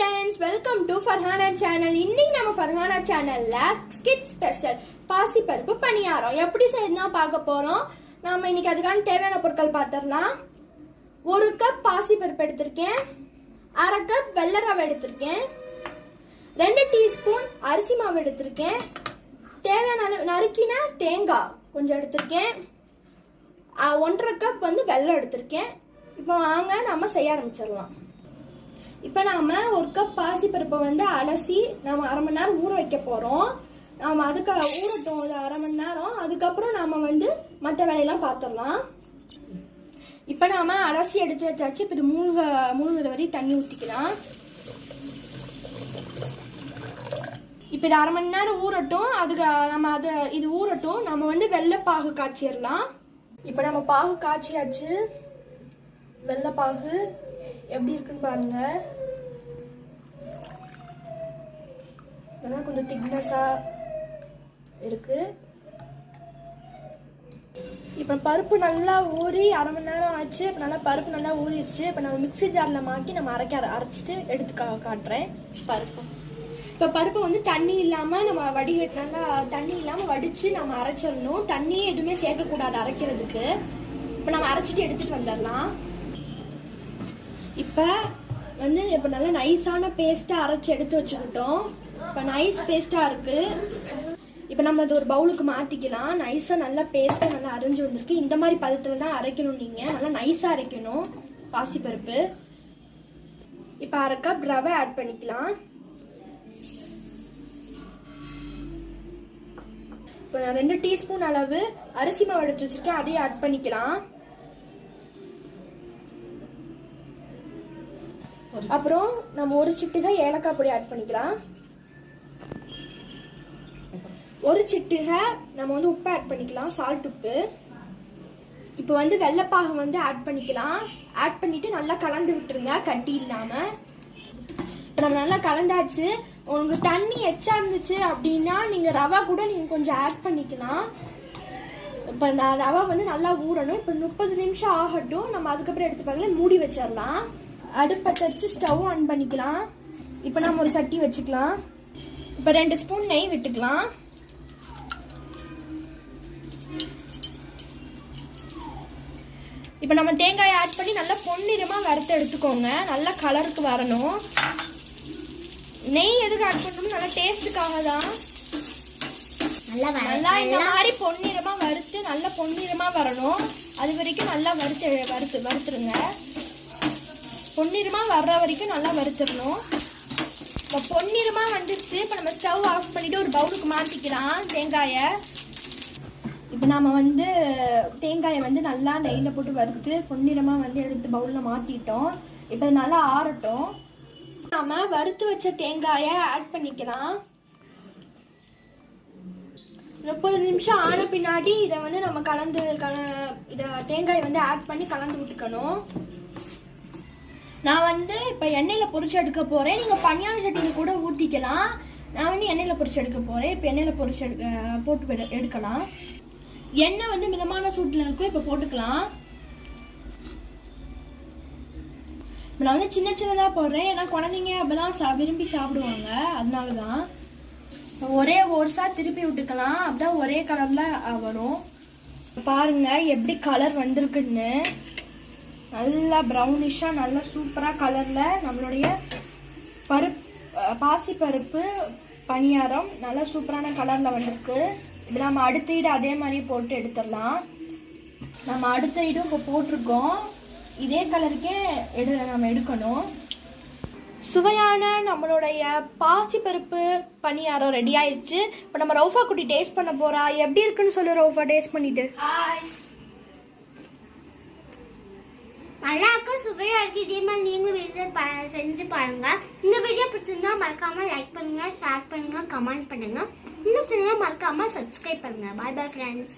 friends, welcome to Farhana channel. இன்னைக்கு நம்ம Farhana channelல skit special பாசி பருப்பு பணியாரம் எப்படி செய்யணும்னா பார்க்க போறோம். நாம இன்னைக்கு அதுக்கான தேவையான பொருட்கள் பார்த்தறலாம். 1 கப் பாசி பருப்பு எடுத்துர்க்கேன். 1/2 கப் வெள்ளை ரவை எடுத்துர்க்கேன். 2 டீஸ்பூன் அரிசி மாவு எடுத்துர்க்கேன். தேவையான அளவு நறுக்கின தேங்காய் கொஞ்சம் எடுத்துர்க்கேன். 1/2 கப் வந்து வெல்லம் எடுத்துர்க்கேன். இப்போ வாங்க நாம செய்ய ஆரம்பிச்சிடலாம். இப்போ நாம 1 கப் பாசி பருப்பை வந்து அலசி நாம 1/2 மணி நேரம் ஊற வைக்க போறோம். நாம அதுக்கு ஊறட்டும் 1/2 மணி நேரம். அதுக்கப்புறம் நாம வந்து மற்ற வேலையெல்லாம் பார்த்துடலாம். இப்போ நாம அலசி எடுத்து வச்சாச்சு. இப்போ இது மூழ்கிற வரை தண்ணி ஊற்றிக்கலாம். இப்போ இது 1/2 மணி நேரம் ஊறட்டும். அதுக்கு நம்ம இது ஊறட்டும். நம்ம வந்து வெள்ளைப்பாகு காய்ச்சிடலாம். இப்போ நம்ம பாகு காய்ச்சியாச்சு. வெள்ளைப்பாகு எப்படி இருக்குன்னு பாருங்க. இதெல்லாம் கொஞ்சம் திக்னஸா இருக்கு. இப்போ பருப்பு நல்லா ஊறி 1/2 மணி நேரம் ஆச்சு. இப்போ நல்லா பருப்பு நல்லா ஊறிடுச்சு. இப்போ நம்ம மிக்ஸி ஜாரில் மாற்றி நம்ம அரைச்சிட்டு எடுத்து காட்டுறேன். இப்போ பருப்பு வந்து தண்ணி இல்லாமல் நம்ம நல்லா தண்ணி இல்லாமல் வடித்து நம்ம அரைச்சிடணும். தண்ணியே எதுவுமே சேர்க்கக்கூடாது அரைக்கிறதுக்கு. இப்போ நம்ம அரைச்சிட்டு எடுத்துகிட்டு வந்துடலாம். இப்போ நல்லா நைஸான பேஸ்ட்டாக அரைச்சி எடுத்து வச்சுக்கிட்டோம். இப்போ நைஸ் பேஸ்ட்டாக இருக்குது. இப்போ நம்ம அது ஒரு பவுலுக்கு மாற்றிக்கலாம். நைஸாக நல்லா பேஸ்ட்டாக நல்லா அரைஞ்சி வந்திருக்கு. இந்த மாதிரி பதத்தில் தான் அரைக்கணும். நீங்கள் நல்லா நைஸாக அரைக்கணும் பாசிப்பருப்பு. இப்போ 1/2 கப் ரவை ஆட் பண்ணிக்கலாம். இப்போ நான் 2 டீஸ்பூன் அளவு அரிசி மாவு எடுத்து வச்சுருக்கேன். அதையும் ஆட் பண்ணிக்கலாம். அப்புறம் நம்ம 1 சிட்டிகை ஏலக்காய் பொடி ஆட் பண்ணிக்கலாம். 1 சிட்டிகை நம்ம வந்து உப்பு ஆட் பண்ணிக்கலாம். சால்ட் உப்பு. இப்போ வந்து வெள்ளைப்பாகு வந்து ஆட் பண்ணிக்கலாம். ஆட் பண்ணிட்டு நல்லா கலந்து விட்டுருங்க கட்டி இல்லாம. இப்போ நம்ம நல்லா கலந்தாச்சு. உங்களுக்கு தண்ணி எச்சா இருந்துச்சு அப்படின்னா நீங்க ரவை கூட நீங்க கொஞ்சம் ஆட் பண்ணிக்கலாம். இப்போ நான் ரவை வந்து நல்லா ஊறணும். இப்போ 30 நிமிஷம் ஆகட்டும். நம்ம அதுக்கப்புறம் எடுத்து பார்க்கலாம். மூடி வச்சிடலாம். அடுப்பை வச்சு ஸ்டவ் ஆன் பண்ணிக்கலாம். இப்போ நம்ம ஒரு சட்டி வச்சுக்கலாம். இப்போ 2 ஸ்பூன் நெய் விட்டுக்கலாம். இப்போ நம்ம தேங்காயை ஆட் பண்ணி நல்லா பொன்னிறமாக வறுத்து எடுத்துக்கோங்க. நல்லா கலருக்கு வரணும். நெய் எதுக்கு ஆட் பண்ணணும்? நல்லா டேஸ்ட்டுக்காக தான். நல்லா இந்த மாதிரி பொன்னிறமாக வறுத்து நல்லா பொன்னிறமாக வரணும். அது வரைக்கும் நல்லா வறுத்துருங்க. பொன்னிறமாக வர்ற வரைக்கும் நல்லா வறுத்துடணும். இப்போ பொன்னிறமாக வந்துருச்சு. இப்போ நம்ம ஸ்டவ் ஆஃப் பண்ணிவிட்டு ஒரு பவுலுக்கு மாற்றிக்கலாம் தேங்காயை. இப்போ நாம் வந்து தேங்காயை வந்து நல்லா நெய்யில் போட்டு வறுத்து பொன்னிறமாக வந்து எடுத்து பவுலில் மாற்றிட்டோம். இப்போ நல்லா ஆறட்டும். நாம் வறுத்து வச்ச தேங்காயை ஆட் பண்ணிக்கலாம். 30 நிமிஷம் ஆன பின்னாடி இதை வந்து நம்ம இதை தேங்காயை வந்து ஆட் பண்ணி கலந்து விட்டுக்கணும். நான் வந்து இப்போ எண்ணெயில் பொரிச்சு எடுக்க போகிறேன். நீங்கள் பனியான சட்டியில் கூட ஊற்றிக்கலாம். நான் வந்து எண்ணெயில் பொரிச்சு எடுக்க போகிறேன். இப்போ எண்ணெயில் பொரிச்சு போட்டு எடுக்கலாம். எண்ணெய் வந்து மிதமான சூட்டில் இருக்கும். இப்போ போட்டுக்கலாம். இப்போ நான் வந்து சின்ன சின்னதாக போடுறேன். ஏன்னா குழந்தைங்க அப்போதான் விரும்பி சாப்பிடுவாங்க. அதனால தான் ஒரே ஓர்ஸா திருப்பி விட்டுக்கலாம். அப்படிதான் ஒரே கலரில் வரும். பாருங்க எப்படி கலர் வந்திருக்குன்னு. நல்லா ப்ரௌனிஷாக நல்லா சூப்பராக கலரில் நம்மளுடைய பாசி பருப்பு பணியாரம் நல்லா சூப்பரான கலரில் வந்திருக்கு. இப்போ நம்ம அடுத்த ஈடு அதே மாதிரி போட்டு எடுத்துடலாம். நம்ம அடுத்த ஈடும் இப்போ போட்டிருக்கோம். இதே கலருக்கே நம்ம எடுக்கணும். சுவையான நம்மளுடைய பாசி பருப்பு பணியாரம் ரெடி ஆயிடுச்சு. இப்போ நம்ம ரவுஃபா குட்டி டேஸ்ட் பண்ண போறா. எப்படி இருக்குன்னு சொல்லு ரவுஃபா, டேஸ்ட் பண்ணிட்டு. நல்லா இருக்கு, சுவையா இருக்கு. இதே மாதிரி நீங்களும் வீட்டில் செஞ்சு பாருங்க. இந்த வீடியோ பிடிச்சிருந்தா மறக்காம லைக் பண்ணுங்க, ஷேர் பண்ணுங்க, கமெண்ட் பண்ணுங்க. இந்த சேனலை மறக்காம சப்ஸ்கிரைப் பண்ணுங்க. பாய் பாய் ஃப்ரெண்ட்ஸ்.